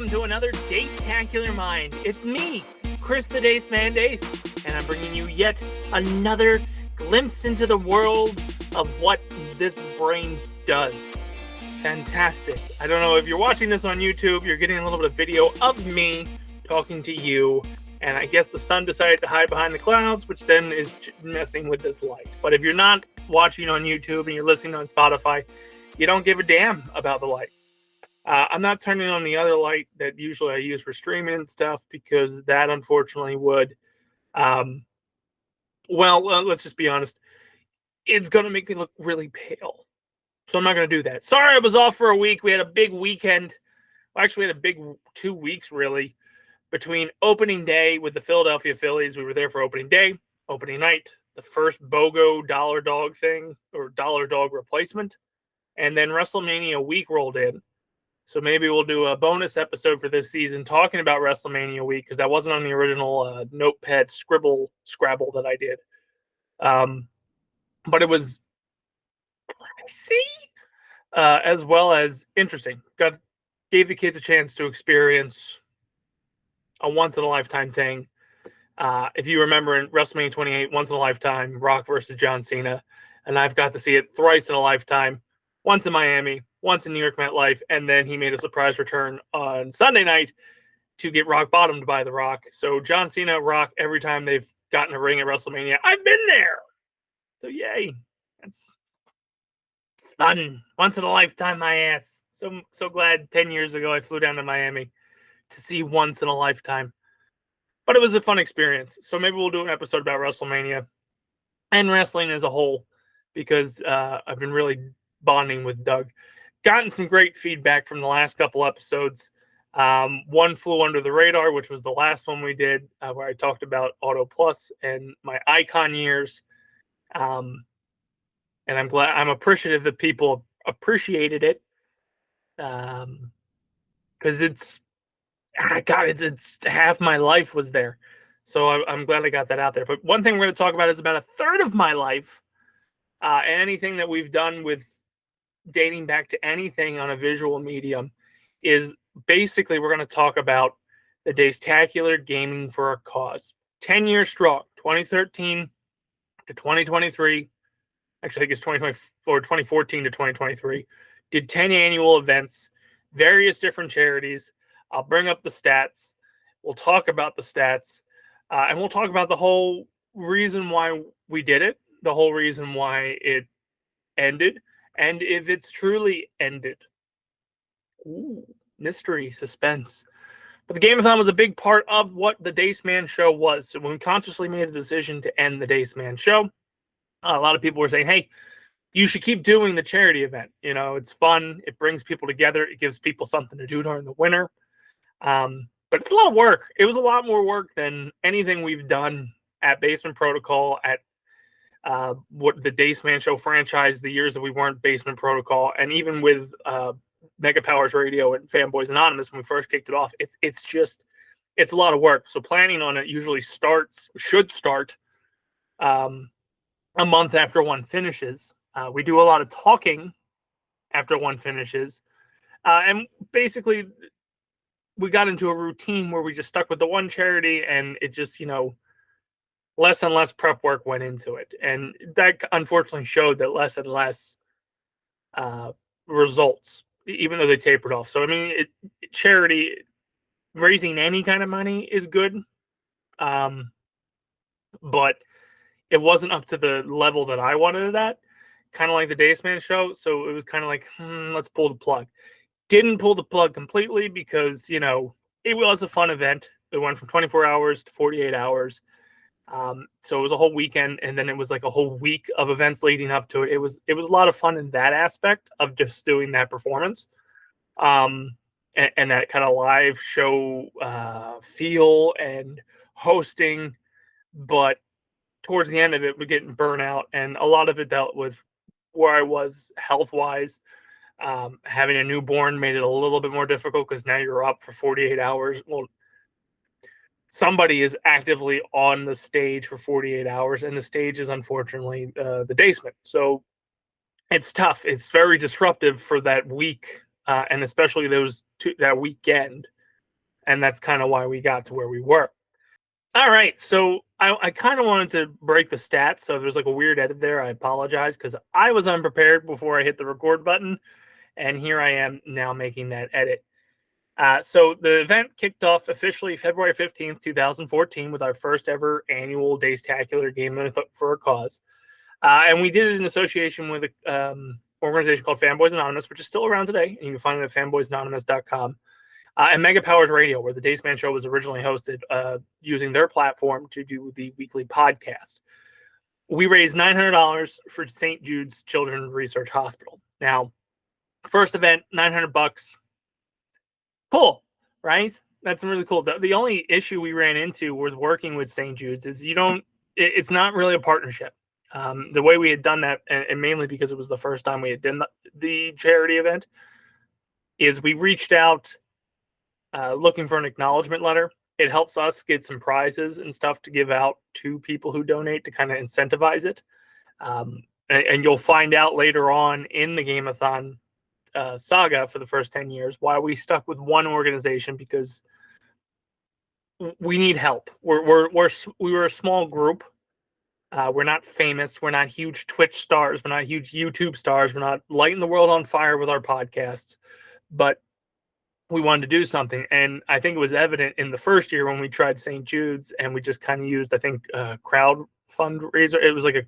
welcome to another Dacetacular Mind. It's me, Chris the Dace Man Dace, and I'm bringing you yet another glimpse into the world of what this brain does. Fantastic. I don't know if you're watching this on YouTube, you're getting a little bit of video of me talking to you, and I guess the sun decided to hide behind the clouds, which then is messing with this light. But if you're not watching on YouTube and you're listening on Spotify, you don't give a damn about the light. I'm not turning on the other light that usually I use for streaming and stuff because that unfortunately would, let's just be honest, it's going to make me look really pale. So I'm not going to do that. Sorry, I was off for a week. We had a big weekend. Well, actually, we had a big 2 weeks, really, between opening day with the Philadelphia Phillies. We were there for opening day, opening night, the first BOGO dollar dog thing or dollar dog replacement, and then WrestleMania week rolled in. So maybe we'll do a bonus episode for this season talking about WrestleMania week because that wasn't on the original notepad scrabble that I did. But it was pricey as well as interesting. Gave the kids a chance to experience a once-in-a-lifetime thing. If you remember in WrestleMania 28, once in a lifetime, Rock versus John Cena. And I've got to see it thrice in a lifetime. Once in Miami, once in New York MetLife, and then he made a surprise return on Sunday night to get rock bottomed by The Rock. So John Cena, Rock, every time they've gotten a ring at WrestleMania, I've been there. So yay. It's fun. Once in a lifetime, my ass. So glad 10 years ago I flew down to Miami to see once in a lifetime. But it was a fun experience. So maybe we'll do an episode about WrestleMania and wrestling as a whole because I've been really bonding with Doug. Gotten some great feedback from the last couple episodes. One flew under the radar, which was the last one we did, where I talked about Auto Plus and my Icon years. And I'm appreciative that people appreciated it. Because it's half my life was there. So I'm glad I got that out there. But one thing we're going to talk about is about a third of my life. And anything that we've done with dating back to anything on a visual medium is basically we're going to talk about the Dacetacular Gaming for a Cause. 10 years strong, 2013 to 2023. Actually, I think it's 2024, 2014 to 2023. Did 10 annual events, various different charities. I'll bring up the stats. We'll talk about the stats. And we'll talk about the whole reason why we did it, the whole reason why it ended, and if it's truly ended. Ooh, mystery, suspense. But the Game-A-Thon was a big part of what the Dace Man show was. So when we consciously made a decision to end the Dace Man show, a lot of people were saying, hey, you should keep doing the charity event. You know, it's fun. It brings people together. It gives people something to do during the winter. But it's a lot of work. It was a lot more work than anything we've done at Basement Protocol, at what the Dace Man Show franchise, the years that we weren't Basement Protocol, and even with Mega Powers Radio and Fanboys Anonymous when we first kicked it off. It's a lot of work. So planning on it usually should start a month after one finishes. We do a lot of talking after one finishes. And basically, we got into a routine where we just stuck with the one charity, and it just, less and less prep work went into it. And that unfortunately showed that less and less results, even though they tapered off. So, I mean, charity, raising any kind of money is good. But it wasn't up to the level that I wanted it at, kind of like the Dace Man show. So it was kind of like, let's pull the plug. Didn't pull the plug completely because, it was a fun event. It went from 24 hours to 48 hours. So it was a whole weekend, and then it was like a whole week of events leading up to it. It was a lot of fun in that aspect of just doing that performance. And that kind of live show feel and hosting. But towards the end of it, we're getting burnout, and a lot of it dealt with where I was health-wise. Having a newborn made it a little bit more difficult because now you're up for 48 hours. Well, somebody is actively on the stage for 48 hours, and the stage is unfortunately the basement. So it's tough. It's very disruptive for that week, and especially that weekend. And that's kind of why we got to where we were. All right. So I kind of wanted to break the stats. So there's like a weird edit there. I apologize because I was unprepared before I hit the record button. And here I am now making that edit. So the event kicked off officially February 15th, 2014, with our first ever annual Dacetacular Gaming for a Cause. And we did it in association with an organization called Fanboys Anonymous, which is still around today. And you can find it at fanboysanonymous.com. And Mega Powers Radio, where the Daceman Show was originally hosted, using their platform to do the weekly podcast. We raised $900 for St. Jude's Children's Research Hospital. Now, first event, $900. Cool, right? That's really cool. The only issue we ran into with working with St. Jude's is it's not really a partnership. The way we had done that, and mainly because it was the first time we had done the charity event, is we reached out looking for an acknowledgement letter. It helps us get some prizes and stuff to give out to people who donate to kind of incentivize it. And you'll find out later on in the Game-A-Thon saga for the first 10 years why we stuck with one organization, because we need help. We were a small group. We're not famous. We're not huge Twitch stars. We're not huge YouTube stars. We're not lighting the world on fire with our podcasts. But we wanted to do something. And I think it was evident in the first year when we tried St. Jude's, and we just kind of used, I think, crowd fundraiser. It was like it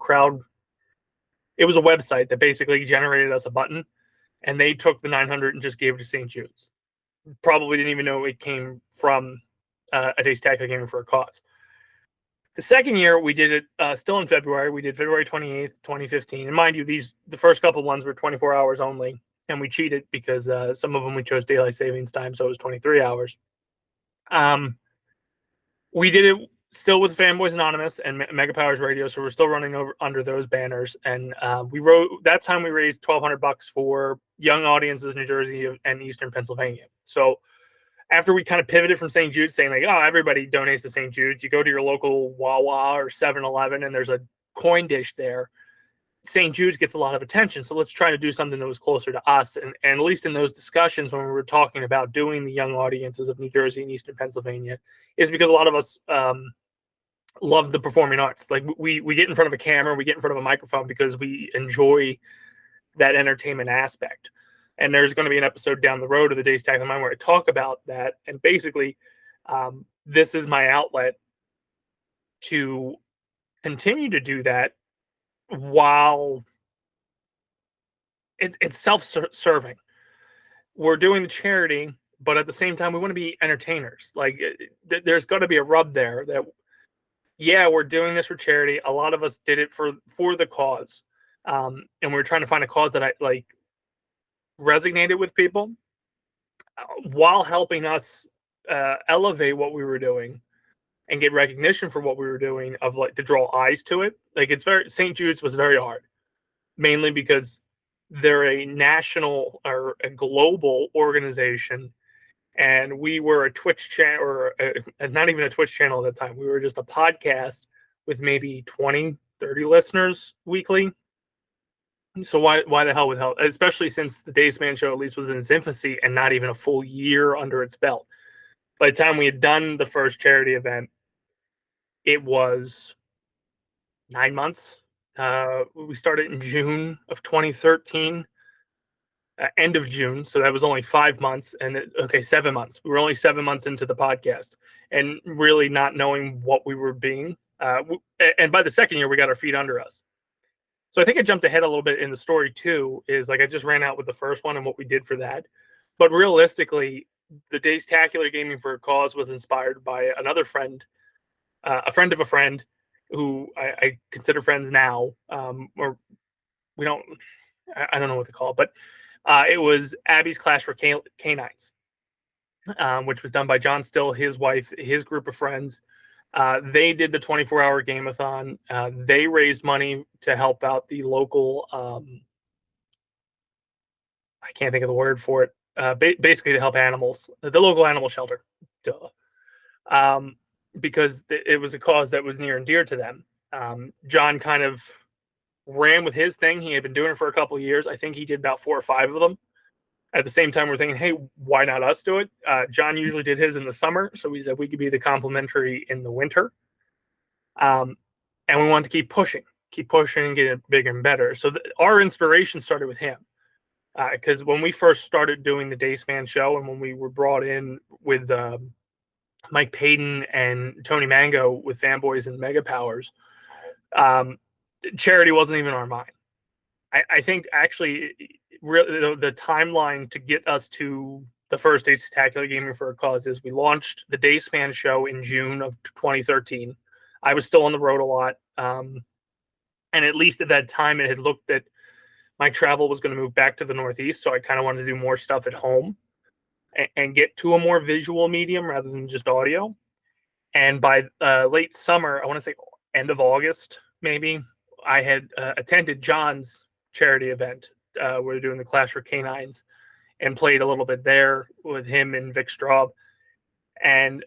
was a website that basically generated us a button, and they took the 900 and just gave it to St. Jude's. Probably didn't even know it came from a Dacetacular Gaming for a Cause. The second year we did it still in February. We did February 28th, 2015. And mind you, the first couple ones were 24 hours only. And we cheated because some of them we chose daylight savings time, so it was 23 hours. We did it still with Fanboys Anonymous and Mega Powers Radio, so we're still running under those banners. And we raised $1,200 for young audiences in New Jersey and Eastern Pennsylvania. So after we kind of pivoted from St. Jude's, saying like, oh, everybody donates to St. Jude's, you go to your local Wawa or 7-Eleven, and there's a coin dish there. St. Jude's gets a lot of attention, so let's try to do something that was closer to us. And at least in those discussions when we were talking about doing the young audiences of New Jersey and Eastern Pennsylvania, is because a lot of us love the performing arts. Like we get in front of a camera, we get in front of a microphone because we enjoy that entertainment aspect. And there's going to be an episode down the road of the Dacetacular Mind where I talk about that. And basically, this is my outlet to continue to do that while it's self-serving. We're doing the charity, but at the same time, we want to be entertainers. Like there's got to be a rub there that, yeah, we're doing this for charity. A lot of us did it for the cause. And we're trying to find a cause that I like resonated with people while helping us elevate what we were doing and get recognition for what we were doing, of like to draw eyes to it. Like St. Jude's was very hard, mainly because they're a national or a global organization. And we were a Twitch channel, or not even a Twitch channel at the time. We were just a podcast with maybe 20, 30 listeners weekly. So why the hell with help? Especially since the Daceman Show at least was in its infancy and not even a full year under its belt. By the time we had done the first charity event, it was 9 months. We started in June of 2013, end of June. So that was only 5 months. And 7 months. We were only 7 months into the podcast and really not knowing what we were being. And by the second year, we got our feet under us. So I think I jumped ahead a little bit in the story too, is like I just ran out with the first one and what we did for that. But realistically, the Dacetacular Gaming for a Cause was inspired by another friend, a friend of a friend who I consider friends now, or we don't, I don't know what to call it, but it was Abby's Clash for Canines, which was done by John Still, his wife, his group of friends. They did the 24-hour Game-A-Thon. They raised money to help out the local, I can't think of the word for it, basically to help animals, the local animal shelter. Duh. Because it was a cause that was near and dear to them. John kind of ran with his thing. He had been doing it for a couple of years. I think he did about 4 or 5 of them. At the same time, we're thinking, hey, why not us do it? John usually did his in the summer, so we said we could be the complimentary in the winter. And we wanted to keep pushing and get it bigger and better. So our inspiration started with him. Because when we first started doing the Dayspan show and when we were brought in with Mike Payton and Tony Mango with Fanboys and Mega Powers, charity wasn't even on our mind. I think actually the timeline to get us to the first Dacetacular Gaming for a Cause is we launched the Dayspan show in June of 2013. I was still on the road a lot. And at least at that time, it had looked that my travel was going to move back to the Northeast. So I kind of wanted to do more stuff at home and get to a more visual medium rather than just audio. And by late summer, I want to say end of August, maybe, I had attended John's charity event. We're doing the Clash for Canines and played a little bit there with him and Vic Straub. And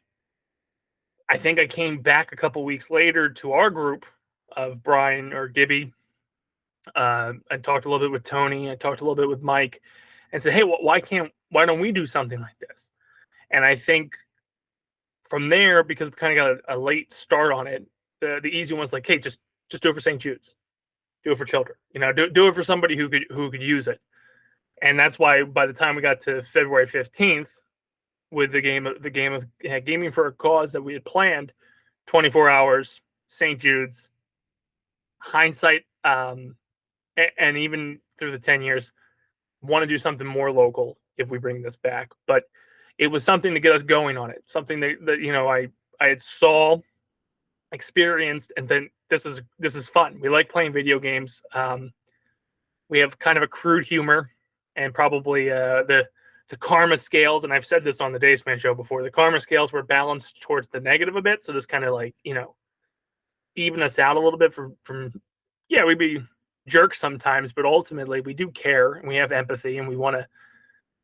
I think I came back a couple weeks later to our group of Brian or Gibby. I talked a little bit with Tony. I talked a little bit with Mike and said, hey, why don't we do something like this? And I think from there, because we kind of got a late start on it, the easy one's like, hey, just do it for St. Jude's. Do it for children. Do it for somebody who could use it. And that's why by the time we got to February 15th with the game of Gaming for a Cause that we had planned, 24 hours, St. Jude's, hindsight, and even through the 10 years, want to do something more local if we bring this back. But it was something to get us going on it. Something that I had saw, experienced, and then this is fun. We like playing video games. We have kind of a crude humor, and probably the karma scales. And I've said this on the Dayspan show before. The karma scales were balanced towards the negative a bit, so this kind of like even us out a little bit from we'd be jerks sometimes, but ultimately we do care and we have empathy and we want to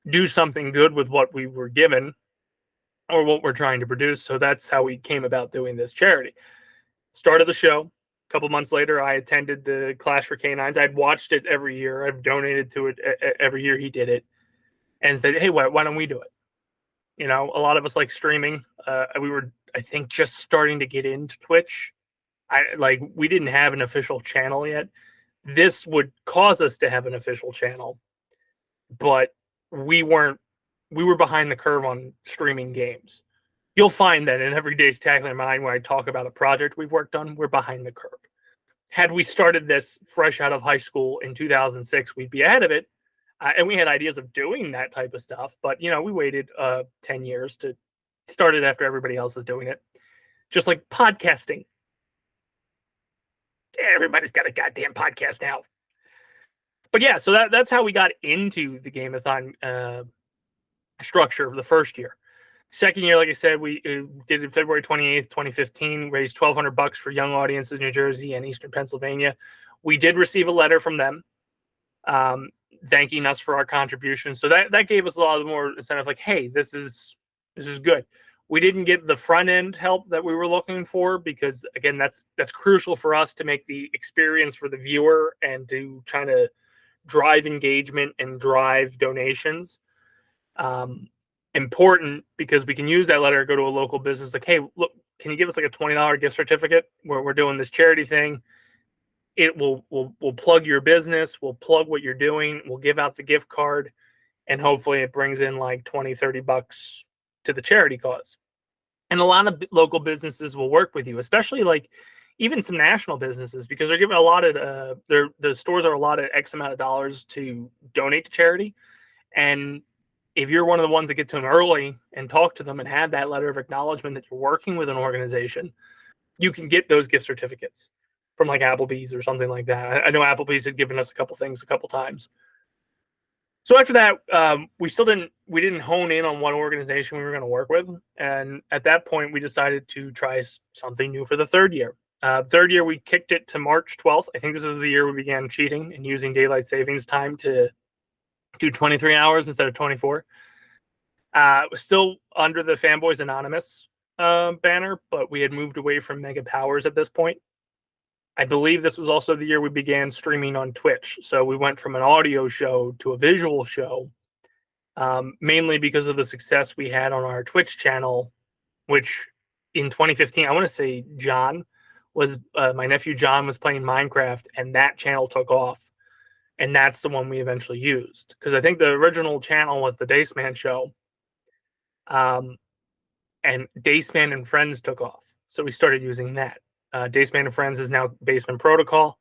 do something good with what we were given or what we're trying to produce. So that's how we came about doing this charity. Started the show. A couple months later, I attended the Clash for Canines. I'd watched it every year. I've donated to it every year he did it, and said, hey, why don't we do it? A lot of us like streaming. We were, I think, just starting to get into Twitch. We didn't have an official channel yet. This would cause us to have an official channel, but we were behind the curve on streaming games. You'll find that in every Dacetacular Mind when I talk about a project we've worked on, we're behind the curve. Had we started this fresh out of high school in 2006, we'd be ahead of it. And we had ideas of doing that type of stuff, but we waited 10 years to start it after everybody else is doing it. Just like podcasting. Everybody's got a goddamn podcast now. But yeah, so that's how we got into the Game-A-Thon structure of the first year. Second year, like I said, we did it February 28th, 2015, raised $1,200 for young audiences in New Jersey and Eastern Pennsylvania. We did receive a letter from them thanking us for our contribution. So that gave us a lot more incentive, like, hey, this is good. We didn't get the front end help that we were looking for because, again, that's crucial for us to make the experience for the viewer and to try to drive engagement and drive donations. Important because we can use that letter to go to a local business like, hey, look, can you give us like a $20 gift certificate where we're doing this charity thing? It will plug your business, we'll plug what you're doing, we'll give out the gift card, and hopefully it brings in like $20-$30 to the charity cause. And a lot of local businesses will work with you, especially like even some national businesses, because they're giving a lot of the stores are allotted X amount of dollars to donate to charity. And if you're one of the ones that get to them early and talk to them and have that letter of acknowledgement that you're working with an organization, you can get those gift certificates from like Applebee's or something like that. I know Applebee's had given us a couple things a couple times. So after that, we didn't hone in on what organization we were going to work with. And at that point, we decided to try something new for the third year. Third year, we kicked it to March 12th. I think this is the year we began cheating and using daylight savings time to do 23 hours instead of 24. Still under the Fanboys Anonymous banner, but we had moved away from Mega Powers at this point. I believe this was also the year we began streaming on Twitch. So we went from an audio show to a visual show mainly because of the success we had on our Twitch channel, which in 2015, I want to say John was my nephew John was playing Minecraft, and that channel took off, and that's the one we eventually used, because I think the original channel was the Daceman Show, and Daceman and Friends took off, so we started using that. Daceman and Friends is now Basement Protocol.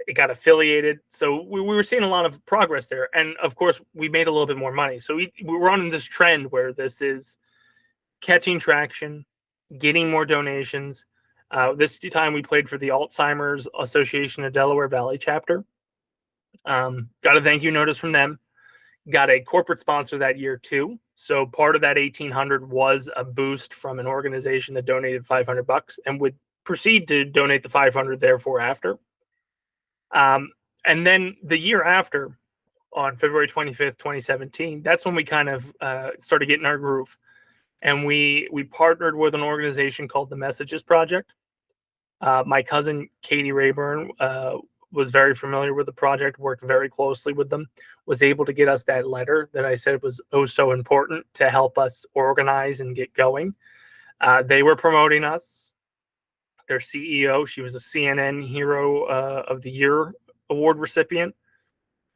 It got affiliated, so we were seeing a lot of progress there, and of course we made a little bit more money. So we were on this trend where this is catching traction, getting more donations. This time we played for the Alzheimer's Association of Delaware Valley chapter. Got a thank you notice from them. Got a corporate sponsor that year too. So part of that 1,800 was a boost from an organization that donated $500 and would proceed to donate the 500 therefore after. And then the year after, on February 25th, 2017, that's when we kind of started getting our groove. And we partnered with an organization called the Messages Project. My cousin, Katie Rayburn, was very familiar with the project, worked very closely with them, was able to get us that letter that I said was oh so important to help us organize and get going. They were promoting us. Their CEO, she was a CNN Hero of the Year award recipient.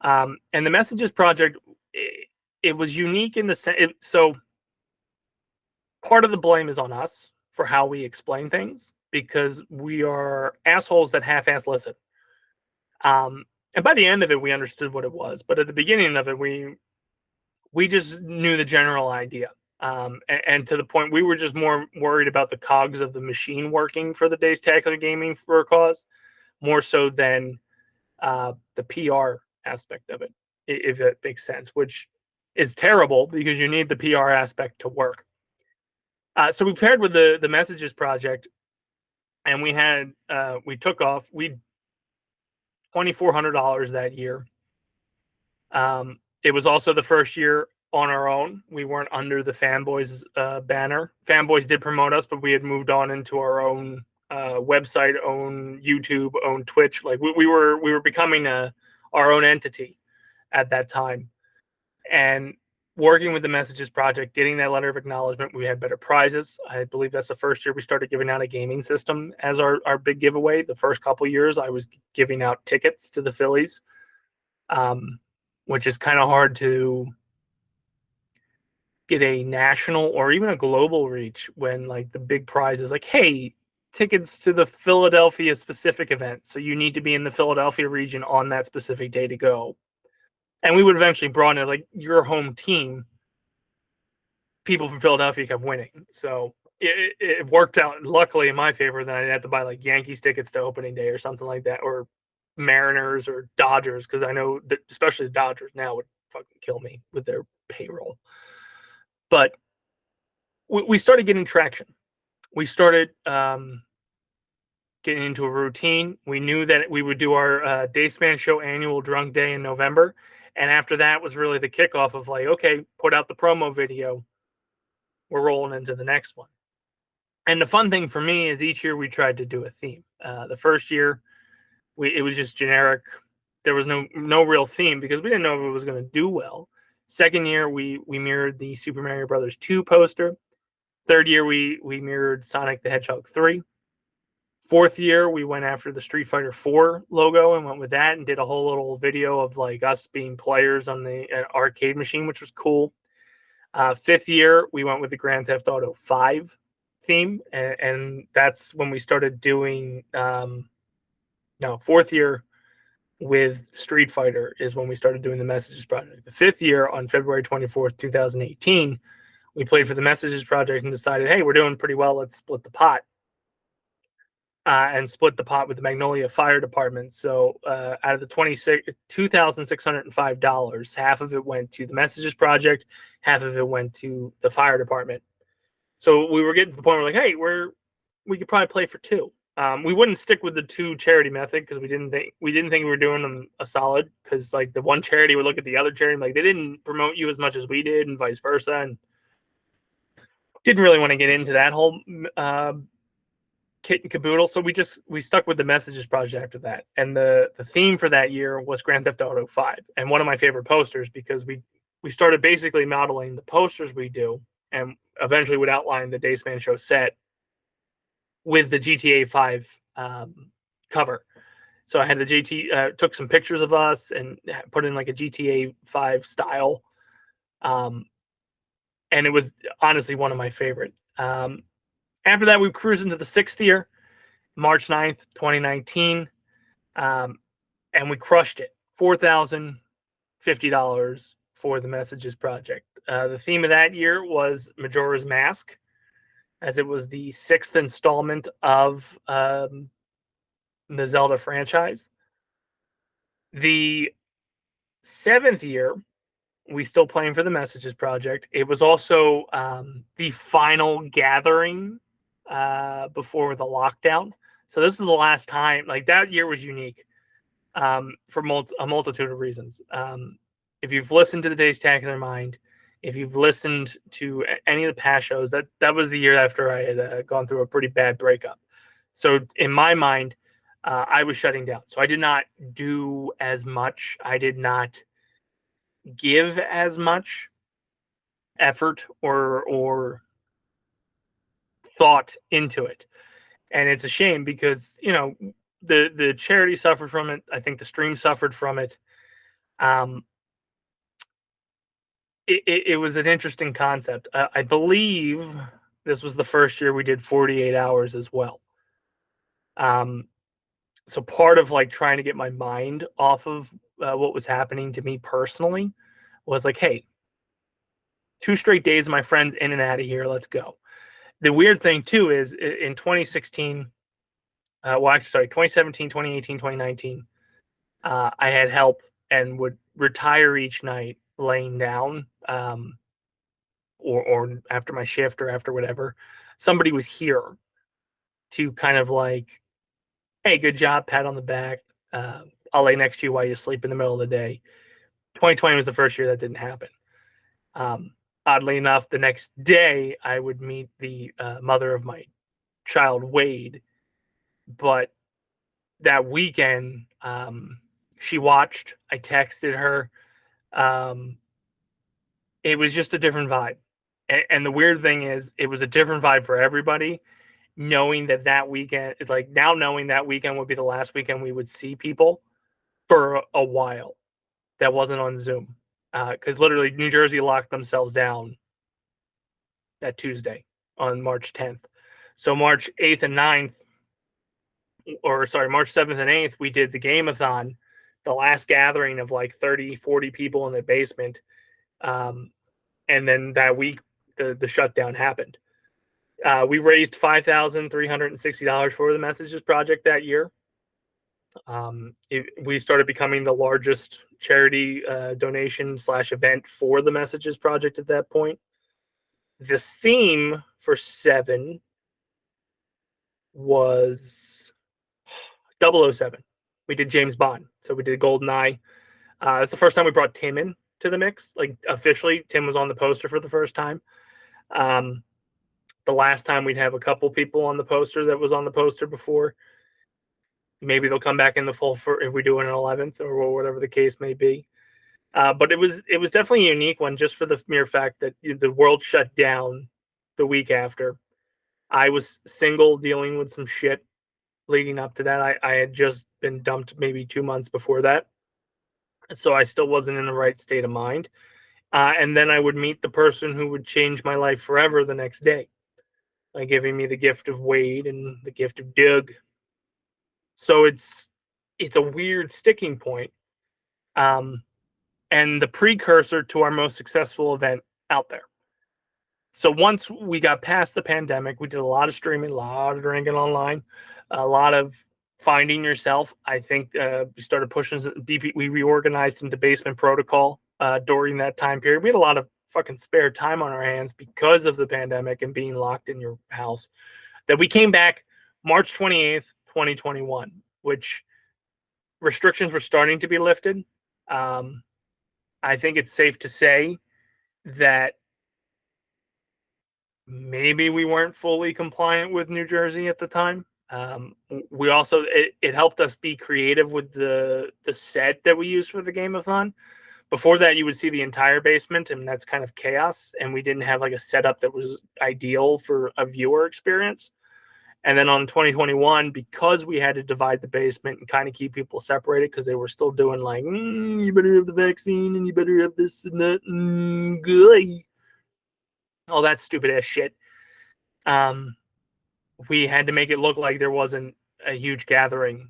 And the Messages Project, it was unique in the sense, so part of the blame is on us for how we explain things, because we are assholes that half-ass listen. And by the end of it, we understood what it was, but at the beginning of it, we just knew the general idea. And to the point, we were just more worried about the cogs of the machine working for the Dacetacular Gaming for a cause, more so than the PR aspect of it, if it makes sense, which is terrible because you need the PR aspect to work. So we paired with the Messages Project, and we took off. We $2,400 that year. It was also the first year on our own. We weren't under the Fanboys banner. Fanboys did promote us, but we had moved on into our own website, own YouTube, own Twitch. Like we were becoming our own entity at that time. And working with the Messages Project, getting that letter of acknowledgement, we had better prizes. I believe that's the first year we started giving out a gaming system as our big giveaway. The first couple years, I was giving out tickets to the Phillies, which is kind of hard to get a national or even a global reach when like the big prize is like, hey, tickets to the Philadelphia specific event. So you need to be in the Philadelphia region on that specific day to go. And we would eventually broaden it, like your home team, people from Philadelphia kept winning. So it worked out luckily in my favor. Then I didn't have to buy like Yankees tickets to opening day or something like that, or Mariners or Dodgers, because I know that especially the Dodgers now would fucking kill me with their payroll. But we started getting traction. We started getting into a routine. We knew that we would do our Daceman Show annual drunk day in November. And after that was really the kickoff of like, okay, put out the promo video. We're rolling into the next one. And the fun thing for me is each year we tried to do a theme. The first year, it was just generic. There was no real theme because we didn't know if it was going to do well. Second year, we mirrored the Super Mario Brothers 2 poster. Third year, we mirrored Sonic the Hedgehog 3. Fourth year, we went after the Street Fighter 4 logo and went with that and did a whole little video of like us being players on the arcade machine, which was cool. Fifth year, we went with the Grand Theft Auto 5 theme, and that's when we started doing. Fourth year with Street Fighter is when we started doing the Messages Project. The fifth year, on February 24th, 2018, we played for the Messages Project and decided, hey, we're doing pretty well. Let's split the pot. And split the pot with the Magnolia Fire Department. So out of the $2,605, half of it went to the Messages Project, half of it went to the Fire Department. So we were getting to the point where like, hey, we could probably play for two. We wouldn't stick with the two charity method because we didn't think we were doing them a solid, because like the one charity would look at the other charity like they didn't promote you as much as we did and vice versa, and didn't really want to get into that whole kit and caboodle. So we stuck with the Messages Project after that. And the theme for that year was Grand Theft Auto 5. And one of my favorite posters, because we we started basically modeling the posters we do, and eventually would outline the Dace Man Show set with the GTA 5 cover. So I had the took some pictures of us and put in like a GTA 5 style. And it was honestly one of my favorite. After that, we cruised into the 6th year, March 9th, 2019. And we crushed it. $4,050 for the Messages Project. The theme of that year was Majora's Mask, as it was the 6th installment of the Zelda franchise. The 7th year, we still playing for the Messages Project. It was also the final gathering before the lockdown. So this is the last time. Like, that year was unique for a multitude of reasons. If you've listened to the Dacetacular Mind, if you've listened to any of the past shows, that was the year after I had gone through a pretty bad breakup. So in my mind, I was shutting down. So I did not do as much. I did not give as much effort or thought into it. And it's a shame because, the charity suffered from it. I think the stream suffered from it. It was an interesting concept. I believe this was the first year we did 48 hours as well. So part of like trying to get my mind off of what was happening to me personally was like, hey, 2 straight days of my friends in and out of here. Let's go. The weird thing too is in 2016, 2017, 2018, 2019, I had help and would retire each night laying down, or after my shift or after whatever. Somebody was here to kind of like, hey, good job, pat on the back. I'll lay next to you while you sleep in the middle of the day. 2020 was the first year that didn't happen. Oddly enough, the next day I would meet the mother of my child, Wade. But that weekend, she watched. I texted her. It was just a different vibe. And the weird thing is, it was a different vibe for everybody. Knowing that weekend, it's like now knowing that weekend would be the last weekend we would see people for a while. That wasn't on Zoom, because literally New Jersey locked themselves down that Tuesday on March 10th. So March 8th and 9th, March 7th and 8th, we did the Game-A-Thon, the last gathering of like 30, 40 people in the basement. And then that week, the shutdown happened. We raised $5,360 for the Messages Project that year. We started becoming the largest charity donation / event for the Messages Project at that point. The theme for 7 was 007. We did James Bond. So we did GoldenEye. It's the first time we brought Tim in to the mix. Like, officially, Tim was on the poster for the first time. The last time we'd have a couple people on the poster that was on the poster before. Maybe they'll come back in the full for if we do an 11th or whatever the case may be. But it was definitely a unique one, just for the mere fact that the world shut down the week after. I was single, dealing with some shit leading up to that. I had just been dumped maybe 2 months before that. So I still wasn't in the right state of mind. And then I would meet the person who would change my life forever the next day, like giving me the gift of Wade and the gift of Doug. So it's a weird sticking point, and the precursor to our most successful event out there. So once we got past the pandemic, we did a lot of streaming, a lot of drinking online, a lot of finding yourself. I think we started pushing BP. We reorganized into Basement Protocol during that time period. We had a lot of fucking spare time on our hands because of the pandemic and being locked in your house. That we came back March 28th, 2021, which restrictions were starting to be lifted. I think it's safe to say that maybe we weren't fully compliant with New Jersey at the time. We also, it helped us be creative with the set that we used for the Game-A-Thon. Before that, you would see the entire basement, and that's kind of chaos. And we didn't have like a setup that was ideal for a viewer experience. And then on 2021, because we had to divide the basement and kind of keep people separated because they were still doing like, you better have the vaccine and you better have this and that, all that stupid ass shit. We had to make it look like there wasn't a huge gathering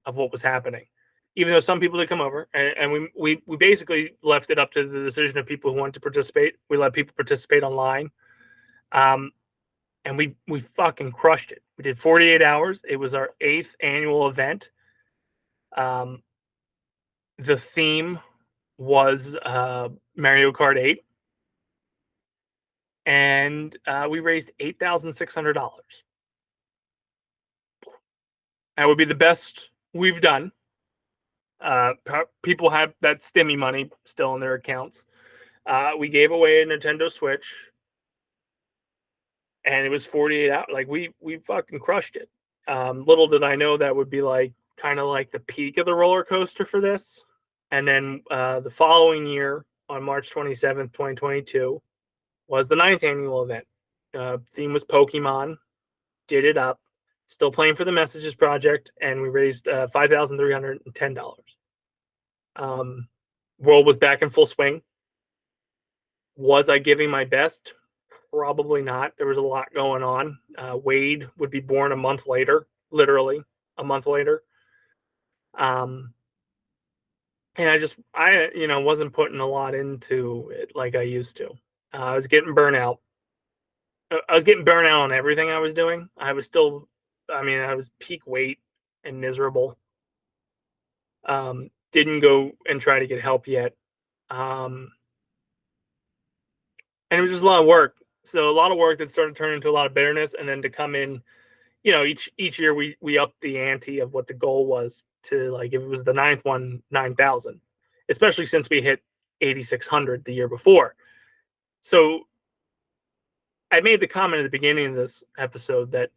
of what was happening, even though some people did come over, and we basically left it up to the decision of people who wanted to participate. We let people participate online, and we fucking crushed it. We did 48 hours. It was our 8th annual event. The theme was Mario Kart 8, and we raised $8,600. That would be the best we've done. People have that stimmy money still in their accounts. We gave away a Nintendo Switch, and it was 48 hours. Like we fucking crushed it. Little did I know that would be like kind of like the peak of the roller coaster for this. And then the following year, on March 27th, 2022, was the 9th annual event. Theme was Pokemon. Did it up. Still playing for the Messages Project, and we raised $5,310. World was back in full swing. Was I giving my best? Probably not. There was a lot going on. Wade would be born a month later, literally a month later. And I wasn't putting a lot into it like I used to. I was getting burnout. I was getting burnout on everything I was doing. I was peak weight and miserable. Didn't go and try to get help yet. And it was just a lot of work. So a lot of work that started turning into a lot of bitterness, and then to come in, each year we upped the ante of what the goal was to, like, if it was the 9th one, 9,000, especially since we hit 8,600 the year before. So I made the comment at the beginning of this episode that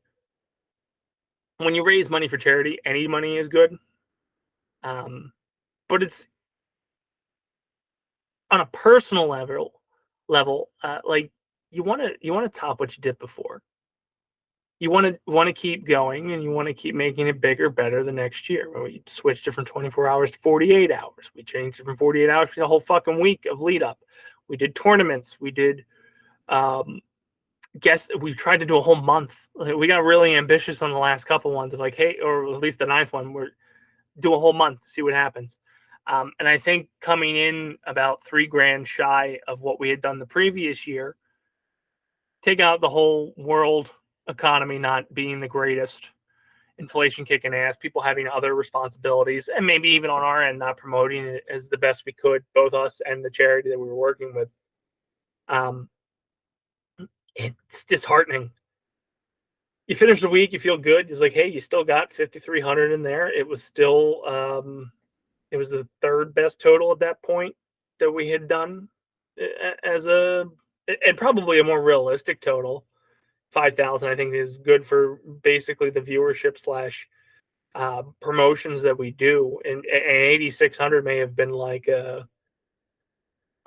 when you raise money for charity, any money is good. But it's on a personal level, like you want to top what you did before. You want to keep going, and you want to keep making it bigger, better the next year. We switched it from 24 hours to 48 hours. We changed it from 48 hours to a whole fucking week of lead up. We did tournaments. We did we tried to do a whole month. We got really ambitious on the last couple ones of like, hey, or at least the 9th one, we're do a whole month, see what happens. And I think coming in about $3,000 shy of what we had done the previous year, take out the whole world economy not being the greatest, inflation kicking ass, people having other responsibilities, and maybe even on our end not promoting it as the best we could, both us and the charity that we were working with. It's disheartening. You finish the week, you feel good. It's like, hey, you still got 5,300 in there. It was still it was the 3rd best total at that point that we had done and probably a more realistic total. 5,000, I think, is good for basically the viewership / promotions that we do. And 8,600 may have been like a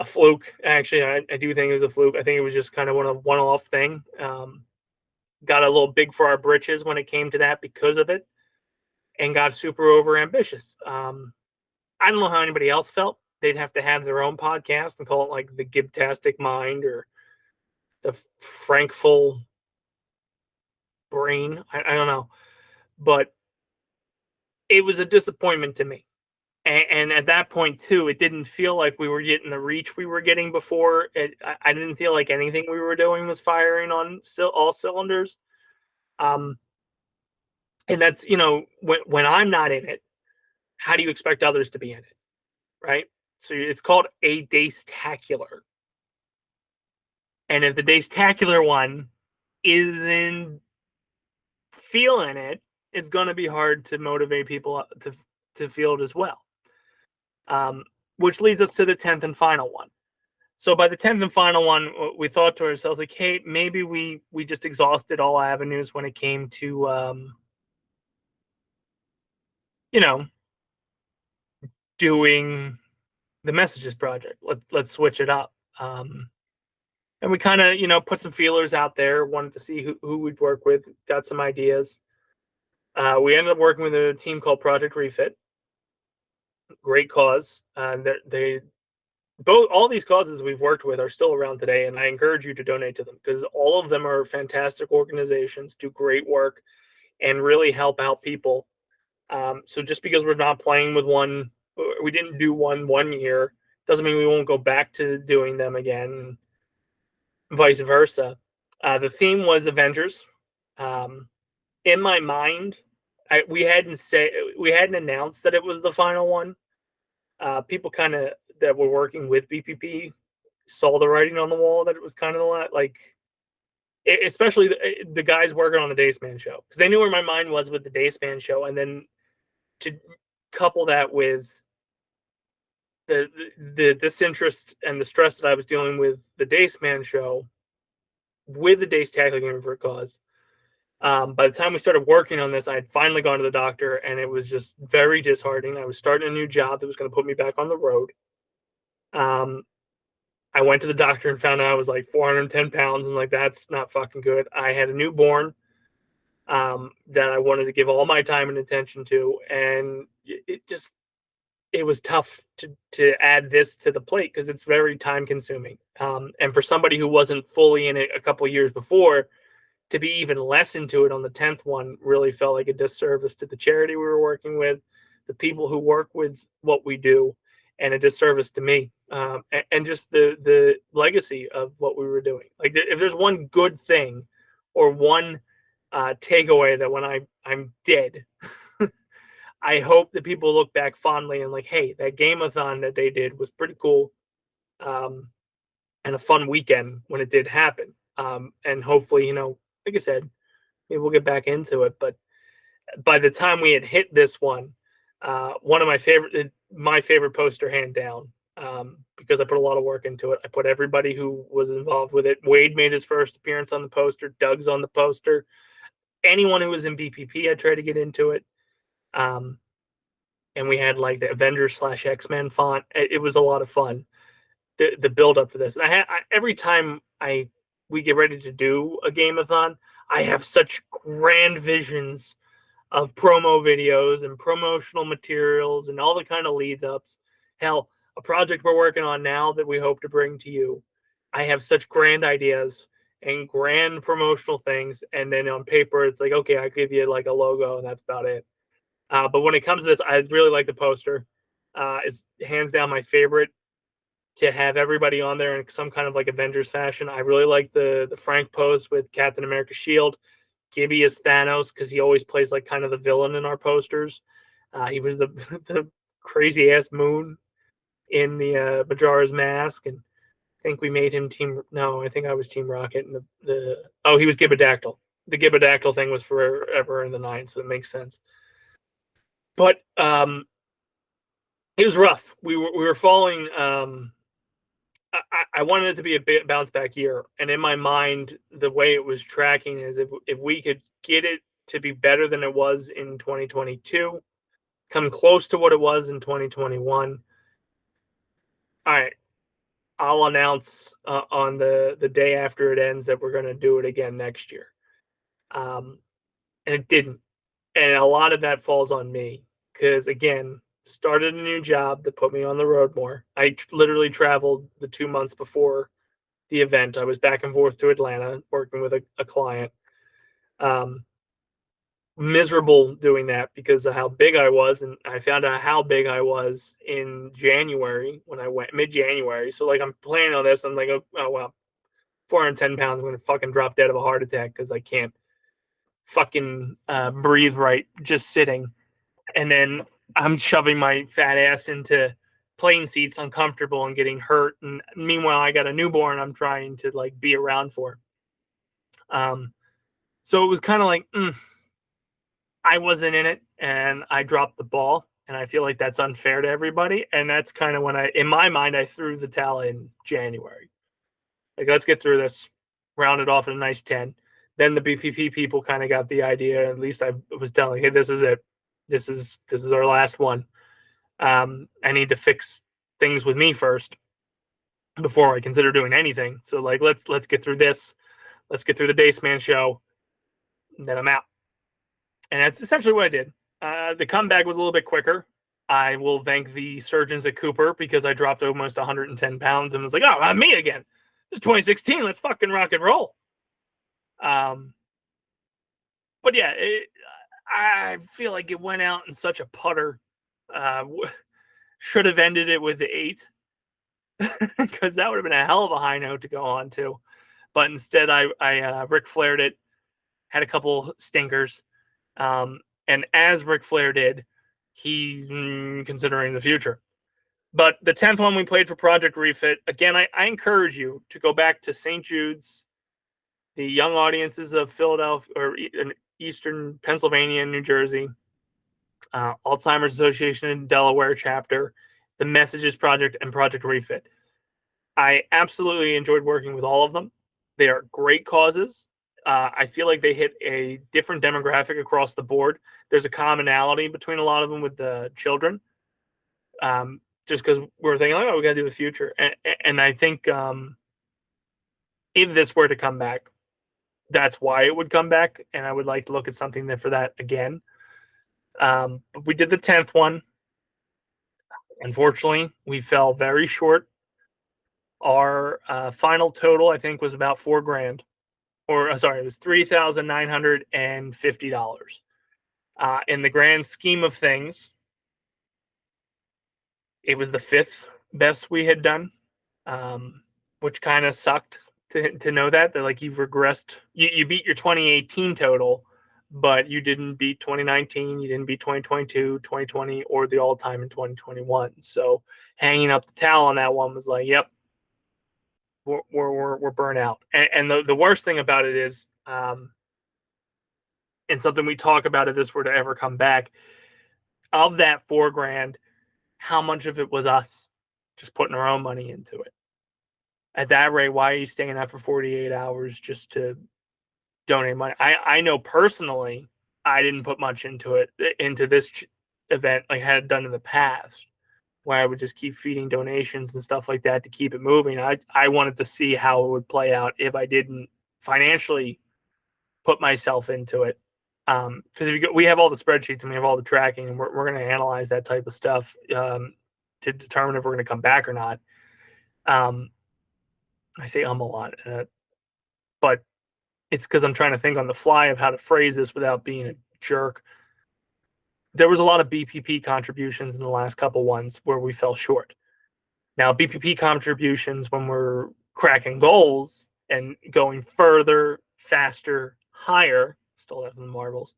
fluke. Actually, I do think it was a fluke. I think it was just kind of one-off thing. Got a little big for our britches when it came to that because of it, and got super over ambitious. I don't know how anybody else felt. They'd have to have their own podcast and call it like the Game-A-Thon Mind or the Frankful Brain. I don't know, but it was a disappointment to me. And at that point too, it didn't feel like we were getting the reach we were getting before. I didn't feel like anything we were doing was firing on all cylinders. And that's, when I'm not in it, how do you expect others to be in it, right? So it's called a Dacetacular. And if the Dacetacular one isn't feeling it, it's going to be hard to motivate people to feel it as well. Which leads us to the 10th and final one. So by the 10th and final one, we thought to ourselves, like, hey, maybe we just exhausted all avenues when it came to, doing the Messages project. Let's switch it up. And we kind of, put some feelers out there, wanted to see who we'd work with, got some ideas. We ended up working with a team called Project Refit. Great cause. They both all these causes we've worked with are still around today, and I encourage you to donate to them because all of them are fantastic organizations, do great work, and really help out people. So just because we're not playing with one, we didn't do one year, doesn't mean we won't go back to doing them again, vice versa. The theme was Avengers. Um, in my mind, we hadn't announced that it was the final one. People kind of that were working with BPP saw the writing on the wall that it was kind of like, especially the guys working on the Daceman show, because they knew where my mind was with the Daceman show, and then to couple that with the disinterest and the stress that I was dealing with the Daceman show with the Dacetacular Gaming for a cause. By the time we started working on this, I had finally gone to the doctor, and it was just very disheartening. I was starting a new job that was going to put me back on the road. I went to the doctor and found out I was like 410 pounds, and like, that's not fucking good. I had a newborn that I wanted to give all my time and attention to, and it was tough to add this to the plate because it's very time consuming. And for somebody who wasn't fully in it a couple of years before, to be even less into it on the 10th one really felt like a disservice to the charity we were working with, the people who work with what we do, and a disservice to me, and just the legacy of what we were doing. Like, if there's one good thing or one takeaway that when I'm dead, I hope that people look back fondly and like, hey, that Game-A-Thon that they did was pretty cool, and a fun weekend when it did happen. And hopefully, like I said, maybe we'll get back into it. But by the time we had hit this one of my favorite poster, hand down, because I put a lot of work into it. I put everybody who was involved with it. Wade made his first appearance on the poster. Doug's on the poster. Anyone who was in BPP, I tried to get into it. And we had like the Avengers / X-Men font. It was a lot of fun. The build up for this, and every time we get ready to do a Game-A-Thon, I have such grand visions of promo videos and promotional materials and all the kind of leads ups. Hell, a project we're working on now that we hope to bring to you. I have such grand ideas and grand promotional things, and then on paper it's like, okay, I give you like a logo and that's about it. But when it comes to this, I really like the poster. It's hands down my favorite to have everybody on there in some kind of like Avengers fashion. I really like the Frank pose with Captain America's shield. Gibby is Thanos because he always plays like kind of the villain in our posters. He was the the crazy ass Moon in the Majora's Mask, and I think we made him team. No, I think I was Team Rocket, and he was Gibadactyl. The Gibadactyl thing was forever in the 9, so it makes sense. But it was rough. We were falling. I wanted it to be a bounce back year, and in my mind, the way it was tracking is if we could get it to be better than it was in 2022, come close to what it was in 2021. All right, I'll announce on the day after it ends that we're going to do it again next year. And it didn't, and a lot of that falls on me because, again, started a new job that put me on the road more. I literally traveled the 2 months before the event. I was back and forth to Atlanta working with a client. Miserable doing that because of how big I was, and I found out how big I was in January when I went mid-January. So like, I'm planning on this. I'm like, oh well, 410 pounds. I'm gonna fucking drop dead of a heart attack because I can't fucking breathe right just sitting. And then I'm shoving my fat ass into plane seats, uncomfortable and getting hurt. And meanwhile, I got a newborn I'm trying to like be around for. So it was kind of like, I wasn't in it and I dropped the ball. And I feel like that's unfair to everybody. And that's kind of when in my mind, I threw the towel in January. Like, let's get through this, round it off at a nice 10. Then the BPP people kind of got the idea. At least I was telling, hey, this is it. This is our last one. I need to fix things with me first before I consider doing anything. So like let's get through this. Let's get through the Baseman show, and then I'm out. And that's essentially what I did. The comeback was a little bit quicker. I will thank the surgeons at Cooper because I dropped almost 110 pounds and was like, oh, not me again. It's 2016. Let's fucking rock and roll. But yeah, I feel like it went out in such a putter. Should have ended it with the 8 because that would have been a hell of a high note to go on to. But instead, I Ric Flaired it, had a couple stinkers. And as Ric Flair did, he considering the future. But the 10th one we played for Project Refit, again, I encourage you to go back to St. Jude's, the young audiences of Philadelphia or Eastern Pennsylvania and New Jersey, Alzheimer's Association in Delaware chapter, the Messages Project, and Project Refit. I absolutely enjoyed working with all of them. They are great causes. I feel like they hit a different demographic across the board. There's a commonality between a lot of them with the children, just because we're thinking, oh, we got to do the future. And I think if this were to come back, that's why it would come back. And I would like to look at something for that again. But we did the 10th one. Unfortunately, we fell very short. Our final total, I think, was about $4,000. Or sorry, it was $3,950. In the grand scheme of things, it was the 5th best we had done, which kind of sucked to know that like you've regressed. You beat your 2018 total, but you didn't beat 2019, you didn't beat 2022, 2020, or the all-time in 2021. So hanging up the towel on that one was like, yep, we're burnt out. And the worst thing about it is, and something we talk about if this were to ever come back, of that $4,000, how much of it was us just putting our own money into it? At that rate, why are you staying up for 48 hours just to donate money? I know personally, I didn't put much into this event like I had done in the past, where I would just keep feeding donations and stuff like that to keep it moving. I wanted to see how it would play out if I didn't financially put myself into it. Because we have all the spreadsheets and we have all the tracking, and we're going to analyze that type of stuff to determine if we're going to come back or not. I say a lot, but it's because I'm trying to think on the fly of how to phrase this without being a jerk. There was a lot of BPP contributions in the last couple ones where we fell short. Now, BPP contributions, when we're cracking goals and going further, faster, higher, still have the marbles,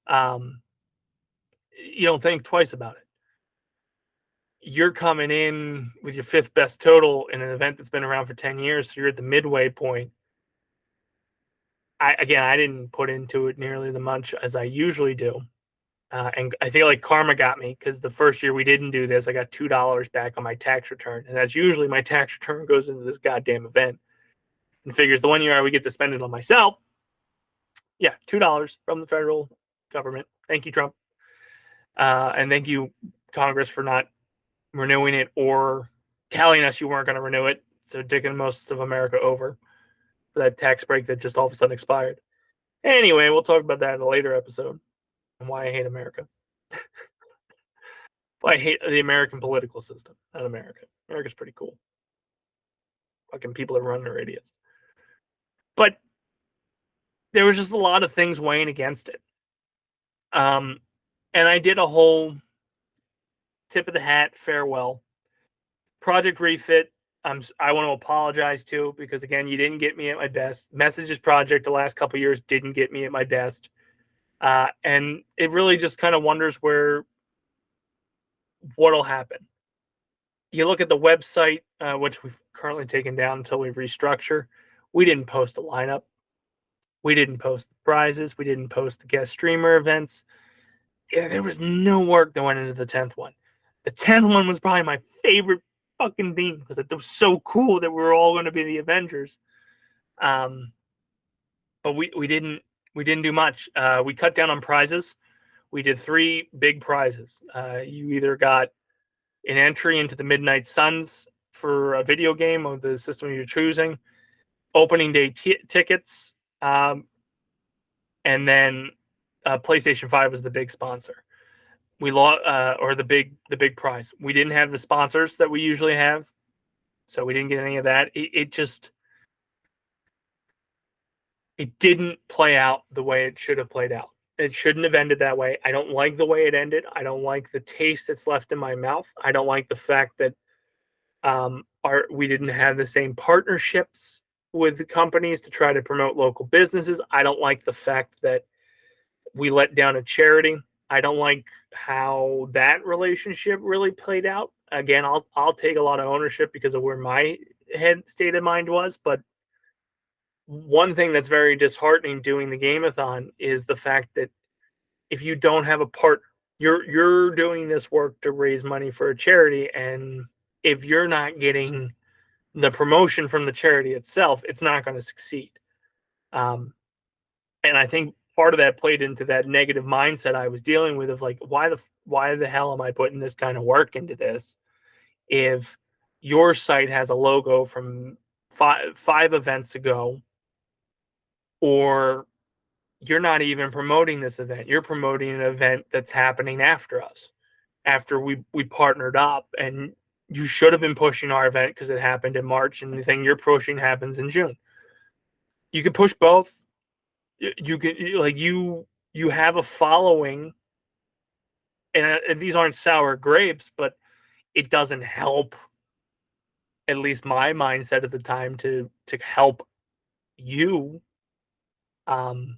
you don't think twice about it. You're coming in with your 5th best total in an event that's been around for 10 years, so you're at the midway point. I didn't put into it nearly the much as I usually do. And I feel like karma got me because the first year we didn't do this, I got $2 back on my tax return. And that's usually my tax return goes into this goddamn event. And figures the one year I would get to spend it on myself. Yeah, $2 from the federal government. Thank you, Trump. And thank you, Congress, for not renewing it or telling us you weren't going to renew it. So dicking most of America over for that tax break that just all of a sudden expired. Anyway, we'll talk about that in a later episode and why I hate America. Well, I hate the American political system, not America. America's pretty cool. Fucking people that run are idiots. But there was just a lot of things weighing against it. And I did a whole tip of the hat farewell. Project Refit, I want to apologize to, because again, you didn't get me at my best. Messages Project the last couple years didn't get me at my best. And it really just kind of wonders what'll happen. You look at the website, which we've currently taken down until we restructure. We didn't post a lineup. We didn't post the prizes. We didn't post the guest streamer events. Yeah, there was no work that went into the 10th one. The 10th one was probably my favorite fucking theme because it was so cool that we were all going to be the Avengers. But we didn't do much. We cut down on prizes. We did 3 big prizes. You either got an entry into the Midnight Suns for a video game of the system you're choosing, opening day tickets, and then PlayStation 5 was the big sponsor. We lost, or the big prize. We didn't have the sponsors that we usually have, so we didn't get any of that. It didn't play out the way it should have played out. It shouldn't have ended that way. I don't like the way it ended. I don't like the taste that's left in my mouth. I don't like the fact that we didn't have the same partnerships with the companies to try to promote local businesses. I don't like the fact that we let down a charity. I don't like how that relationship really played out. Again, I'll take a lot of ownership because of where my head state of mind was, but one thing that's very disheartening doing the Game-A-Thon is the fact that if you don't have a partner, you're doing this work to raise money for a charity, and if you're not getting the promotion from the charity itself, it's not going to succeed. And I think part of that played into that negative mindset I was dealing with of like, why the hell am I putting this kind of work into this if your site has a logo from five events ago, or you're not even promoting this event. You're promoting an event that's happening after us, after we partnered up, and you should have been pushing our event because it happened in March, and the thing you're pushing happens in June. You can push both. You can you have a following, and these aren't sour grapes, but it doesn't help. At least my mindset at the time to help you. And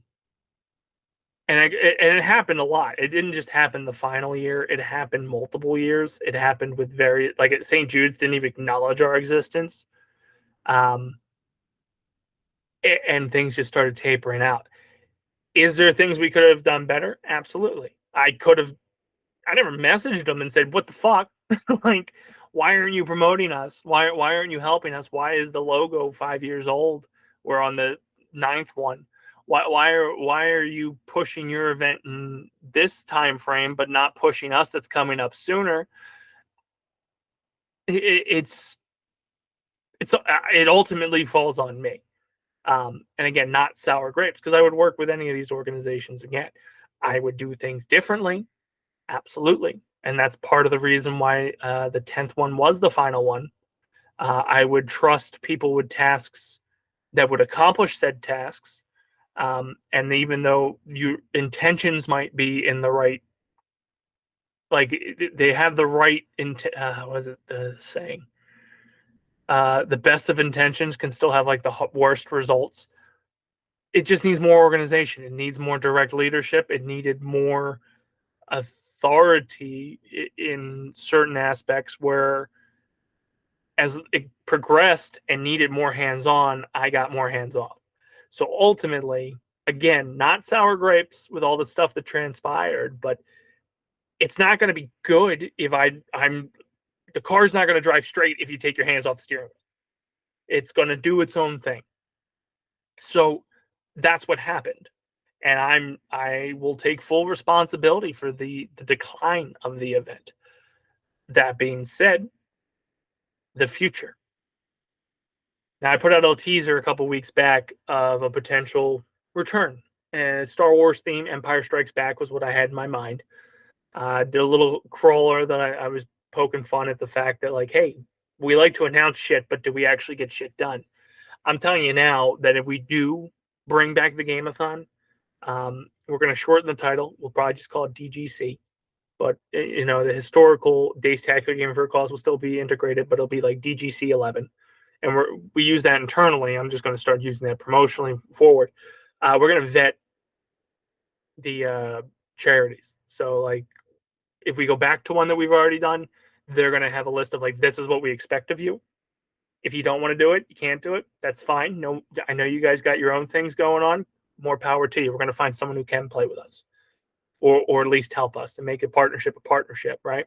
it happened a lot. It didn't just happen the final year. It happened multiple years. It happened with like at St. Jude's didn't even acknowledge our existence. And things just started tapering out. Is there things we could have done better? Absolutely. I never messaged them and said, what the fuck? Like, why aren't you promoting us? Why aren't you helping us? Why is the logo 5 years old? We're on the 9th one. Why are you pushing your event in this time frame but not pushing us that's coming up sooner? It ultimately falls on me. And again, not sour grapes, because I would work with any of these organizations again. I would do things differently, absolutely, and that's part of the reason why the 10th one was the final one. I would trust people with tasks that would accomplish said tasks. And even though your intentions might be in the right, like they have the right what is it the saying? The best of intentions can still have like the worst results. It just needs more organization. It needs more direct leadership. It needed more authority in certain aspects where, as it progressed and needed more hands-on, I got more hands-off. So ultimately, again, not sour grapes with all the stuff that transpired, but it's not going to be good if the car's not going to drive straight if you take your hands off the steering wheel. It's going to do its own thing. So that's what happened. And I will take full responsibility for the decline of the event. That being said, the future. Now, I put out a teaser a couple weeks back of a potential return. And Star Wars theme, Empire Strikes Back was what I had in my mind. Did a little crawler that I was poking fun at the fact that, like, hey, we like to announce shit, but do we actually get shit done? I'm telling you now that if we do bring back the Game-A-Thon, we're going to shorten the title. We'll probably just call it DGC. But, the historical Dacetacular Gaming for a Cause will still be integrated, but it'll be like DGC 11. And we use that internally. I'm just going to start using that promotionally forward. We're going to vet the charities. So, like, if we go back to one that we've already done, they're going to have a list of like, this is what we expect of you. If you don't want to do it, you can't do it. That's fine. No, I know you guys got your own things going on. More power to you. We're going to find someone who can play with us, or at least help us to make a partnership, right?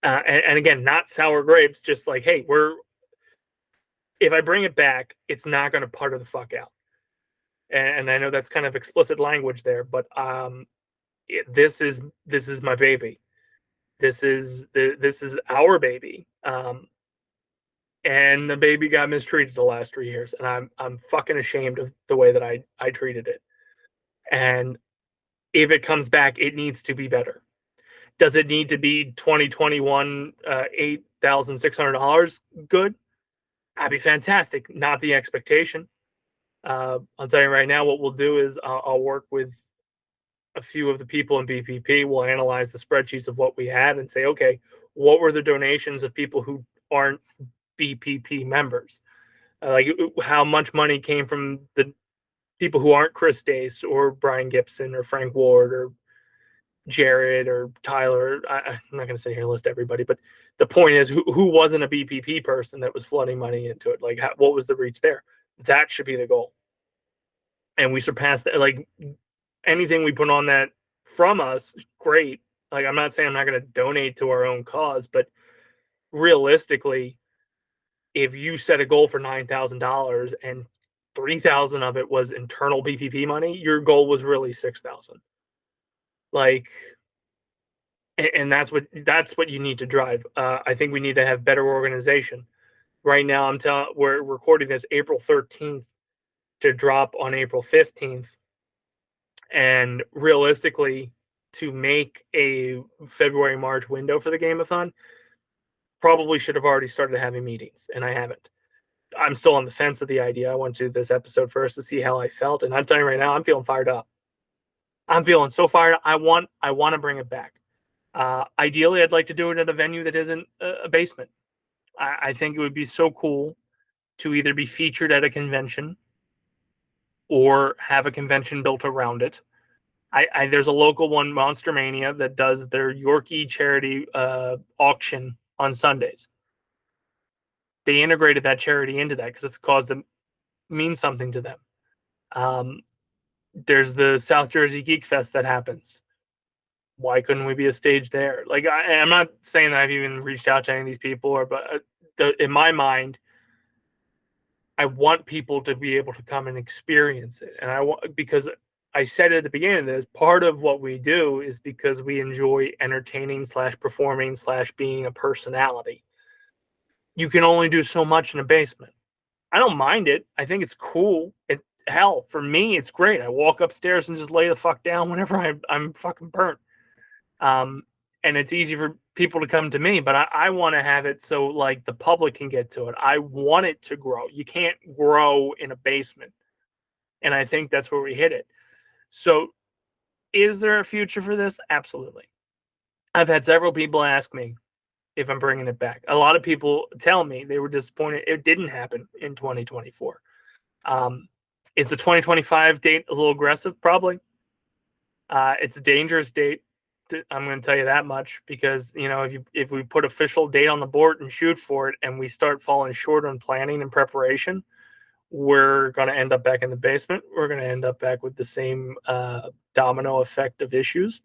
And again, not sour grapes. Just like, hey, if I bring it back, it's not going to part of the fuck out. And I know that's kind of explicit language there, but this is my baby. This is our baby. And the baby got mistreated the last 3 years, and I'm fucking ashamed of the way that I treated it. And if it comes back, it needs to be better. Does it need to be 2021 $8,600? Good. That'd be fantastic. Not the expectation. I'll tell you right now, what we'll do is I'll work with a few of the people in BPP. We'll analyze the spreadsheets of what we had and say, okay, what were the donations of people who aren't BPP members? Like how much money came from the people who aren't Chris Dace or Brian Gibson or Frank Ward or Jared or Tyler. I'm not going to sit here and list everybody, but the point is, who wasn't a BPP person that was flooding money into it? Like, what was the reach there? That should be the goal. And we surpassed that. Like, anything we put on that from us, great. Like, I'm not saying I'm not going to donate to our own cause, but realistically, if you set a goal for $9,000 and 3,000 of it was internal BPP money, your goal was really 6,000. Like, and that's what you need to drive. I think we need to have better organization. Right now, we're recording this April 13th to drop on April 15th, and realistically, to make a February-March window for the Game-A-Thon, probably should have already started having meetings, and I haven't. I'm still on the fence of the idea. I went to this episode first to see how I felt, and I'm telling you right now, I'm feeling fired up. I'm feeling so fired up. I want to bring it back. Ideally, I'd like to do it at a venue that isn't a basement. I think it would be so cool to either be featured at a convention or have a convention built around it. There's a local one, Monster Mania, that does their Yorkie charity auction on Sundays. They integrated that charity into that because it's caused them mean something to them. There's the South Jersey Geek Fest that happens. Why couldn't we be a stage there? Like, I'm not saying that I've even reached out to any of these people, but in my mind, I want people to be able to come and experience it. And I want, because I said at the beginning of this, part of what we do is because we enjoy entertaining / performing / being a personality. You can only do so much in a basement. I don't mind it. I think it's cool. Hell, for me, it's great. I walk upstairs and just lay the fuck down whenever I'm fucking burnt. And it's easy for people to come to me, but I want to have it so like the public can get to it. I want it to grow. You can't grow in a basement. And I think that's where we hit it. So is there a future for this? Absolutely. I've had several people ask me if I'm bringing it back. A lot of people tell me they were disappointed it didn't happen in 2024. Is the 2025 date a little aggressive? Probably. It's a dangerous date. I'm going to tell you that much, because if we put official date on the board and shoot for it, and we start falling short on planning and preparation, we're going to end up back in the basement. We're going to end up back with the same domino effect of issues,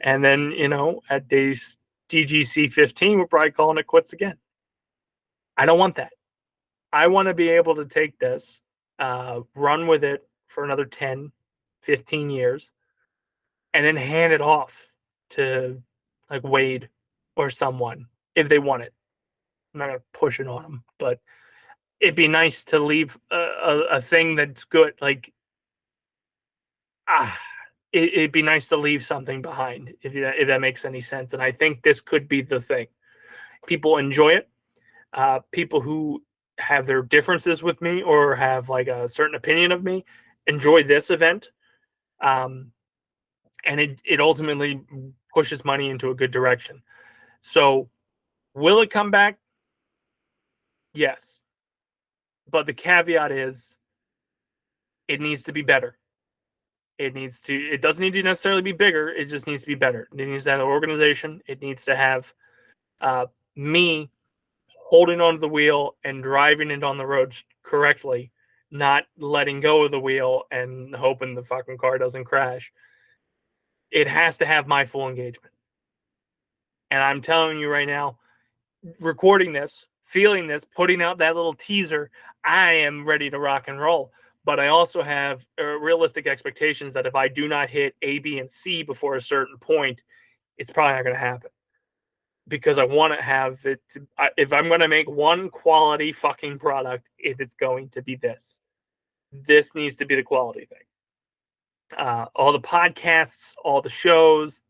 and then at DGC 15, we're probably calling it quits again. I don't want that. I want to be able to take this, run with it for another 10, 15 years, and then hand it off to like Wade or someone if they want it. I'm not going to push it on them, but it'd be nice to leave a thing that's good. Like, it'd be nice to leave something behind, if that makes any sense. And I think this could be the thing. People enjoy it. People who have their differences with me or have like a certain opinion of me enjoy this event. And it ultimately pushes money into a good direction. So will it come back? Yes. But the caveat is it needs to be better. It doesn't need to necessarily be bigger. It just needs to be better. It needs to have an organization. It needs to have me holding onto the wheel and driving it on the road correctly, not letting go of the wheel and hoping the fucking car doesn't crash. It has to have my full engagement. And I'm telling you right now, recording this, feeling this, putting out that little teaser, I am ready to rock and roll. But I also have realistic expectations that if I do not hit A, B, and C before a certain point, it's probably not going to happen. because I want to have it. If I'm going to make one quality fucking product, it's going to be this. This needs to be the quality thing. All the podcasts, all the shows,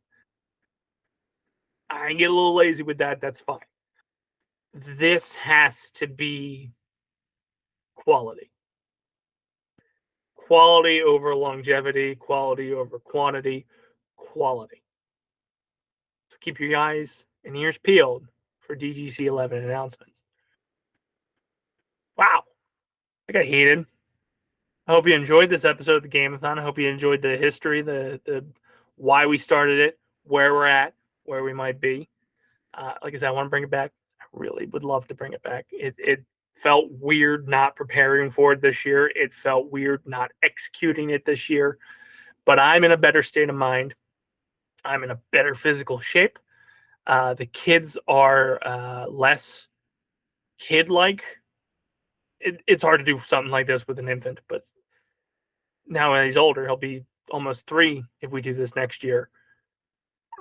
I get a little lazy with that. That's fine. This has to be quality. Quality over longevity, quality over quantity, quality. So keep your eyes and ears peeled for DGC 11 announcements. Wow. I got heated. I hope you enjoyed this episode of the Game-A-Thon. I hope you enjoyed the history, the why we started it, where we're at, where we might be. Like I said, I want to bring it back. I really would love to bring it back. It felt weird not preparing for it this year. It felt weird not executing it this year. But I'm in a better state of mind. I'm in a better physical shape. The kids are less kid-like. It's hard to do something like this with an infant, but now when he's older, he'll be almost 3 if we do this next year.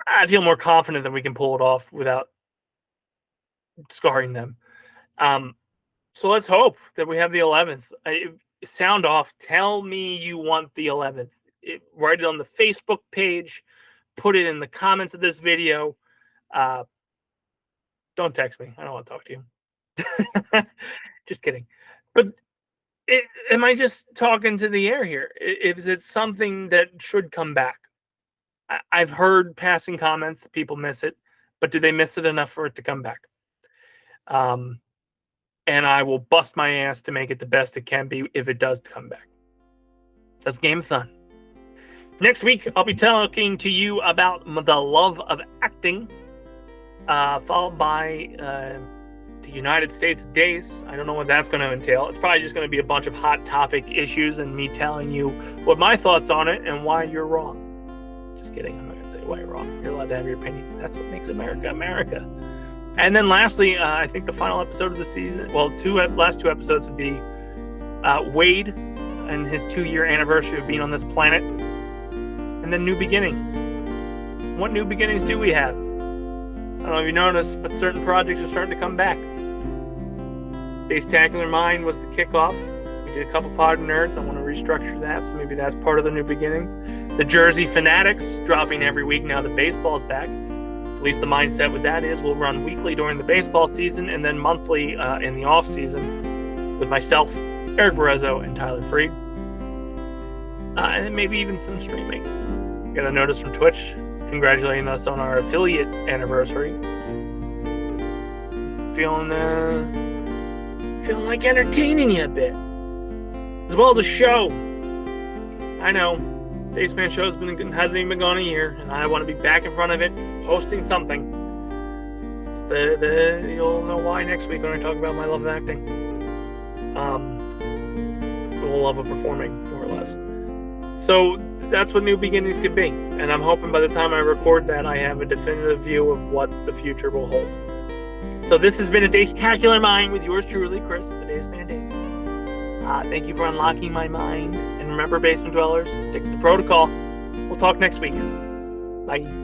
I feel more confident that we can pull it off without scarring them. So let's hope that we have the 11th. Sound off. Tell me you want the 11th. Write it on the Facebook page. Put it in the comments of this video. Don't text me. I don't want to talk to you. Just kidding. But am I just talking to the air here? Is it something that should come back? I've heard passing comments that people miss it, but do they miss it enough for it to come back? And I will bust my ass to make it the best it can be if it does come back. That's Game-A-Thon. Next week, I'll be talking to you about the love of acting, followed by the United States days. I don't know what that's going to entail. It's probably just going to be a bunch of hot topic issues and me telling you what my thoughts on it and why you're wrong. Just kidding. I'm not going to tell you why you're wrong. You're allowed to have your opinion. That's what makes America America. And then lastly, I think the final episode of the season, well, last two episodes would be Wade and his 2-year anniversary of being on this planet. And then new beginnings. What new beginnings do we have? I don't know if you noticed, but certain projects are starting to come back. Dacetacular Mind was the kickoff. We did a couple pod nerds. I want to restructure that, so maybe that's part of the new beginnings. The Jersey Fanatics dropping every week now that baseball's back. At least the mindset with that is we'll run weekly during the baseball season and then monthly in the off season with myself, Eric Barrezo, and Tyler Freed. And then maybe even some streaming. Got a notice from Twitch congratulating us on our affiliate anniversary. Feeling like entertaining you a bit, as well as a show. I know, Baseman Show hasn't even been gone a year, and I want to be back in front of it, hosting something. It's you'll know why next week when I talk about my love of acting. The whole love of performing, more or less. So that's what new beginnings could be, and I'm hoping by the time I record that I have a definitive view of what the future will hold. So this has been a Dacetacular Mind with yours truly, Chris, the Daceman Days. Thank you for unlocking my mind, and remember, basement dwellers, stick to the protocol. We'll talk next week. Bye.